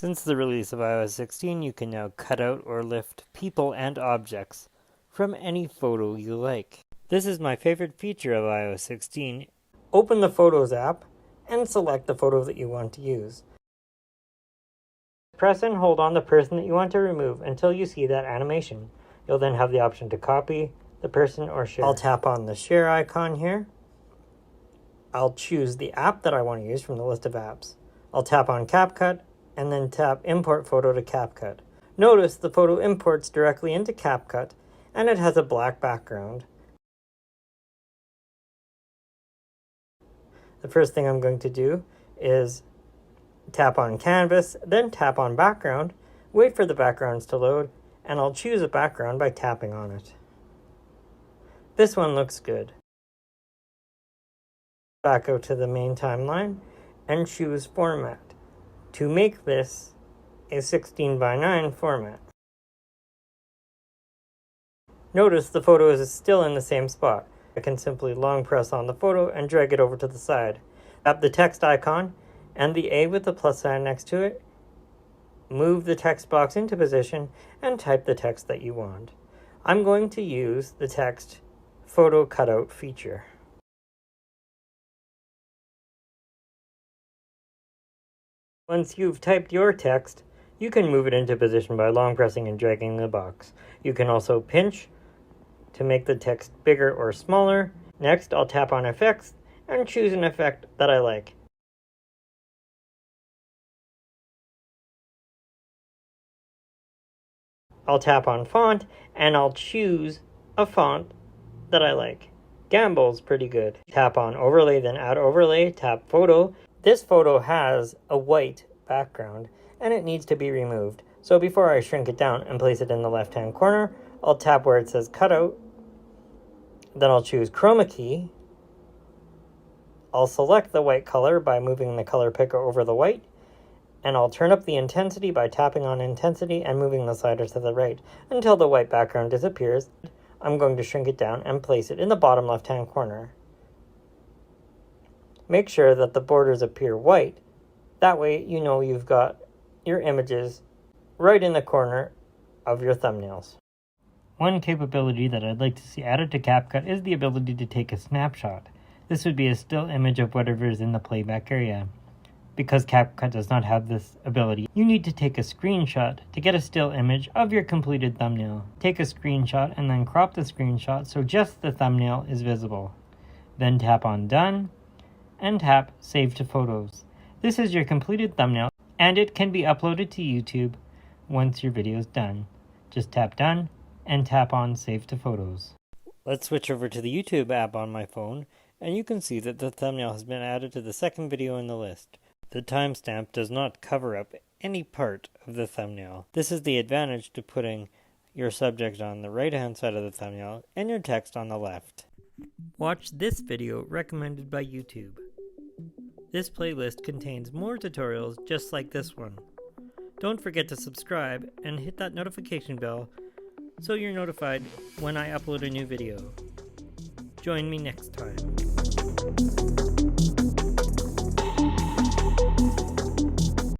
Since the release of iOS 16, you can now cut out or lift people and objects from any photo you like. This is my favorite feature of iOS 16. Open the Photos app and select the photo that you want to use. Press and hold on the person that you want to remove until you see that animation. You'll then have the option to copy the person or share. I'll tap on the share icon here. I'll choose the app that I want to use from the list of apps. I'll tap on CapCut and then tap Import Photo to CapCut. Notice the photo imports directly into CapCut and it has a black background. The first thing I'm going to do is tap on Canvas, then tap on Background, wait for the backgrounds to load, and I'll choose a background by tapping on it. This one looks good. Back out to the main timeline and choose Format to make this a 16:9 format. Notice the photo is still in the same spot. I can simply long press on the photo and drag it over to the side. Tap the text icon and the A with the plus sign next to it. Move the text box into position and type the text that you want. I'm going to use the text photo cutout feature. Once you've typed your text, you can move it into position by long pressing and dragging the box. You can also pinch to make the text bigger or smaller. Next, I'll tap on Effects and choose an effect that I like. I'll tap on Font and I'll choose a font that I like. Gamble's pretty good. Tap on Overlay, then Add Overlay, tap Photo. This photo has a white background and it needs to be removed. So before I shrink it down and place it in the left-hand corner, I'll tap where it says Cutout. Then I'll choose Chroma Key. I'll select the white color by moving the color picker over the white. And I'll turn up the intensity by tapping on Intensity and moving the slider to the right until the white background disappears. I'm going to shrink it down and place it in the bottom left-hand corner. Make sure that the borders appear white. That way you know you've got your images right in the corner of your thumbnails. One capability that I'd like to see added to CapCut is the ability to take a snapshot. This would be a still image of whatever is in the playback area. Because CapCut does not have this ability, you need to take a screenshot to get a still image of your completed thumbnail. Take a screenshot and then crop the screenshot so just the thumbnail is visible. Then tap on Done and tap Save to Photos. This is your completed thumbnail and it can be uploaded to YouTube once your video is done. Just tap Done and tap on Save to Photos. Let's switch over to the YouTube app on my phone and you can see that the thumbnail has been added to the second video in the list. The timestamp does not cover up any part of the thumbnail. This is the advantage to putting your subject on the right-hand side of the thumbnail and your text on the left. Watch this video recommended by YouTube. This playlist contains more tutorials just like this one. Don't forget to subscribe and hit that notification bell so you're notified when I upload a new video. Join me next time.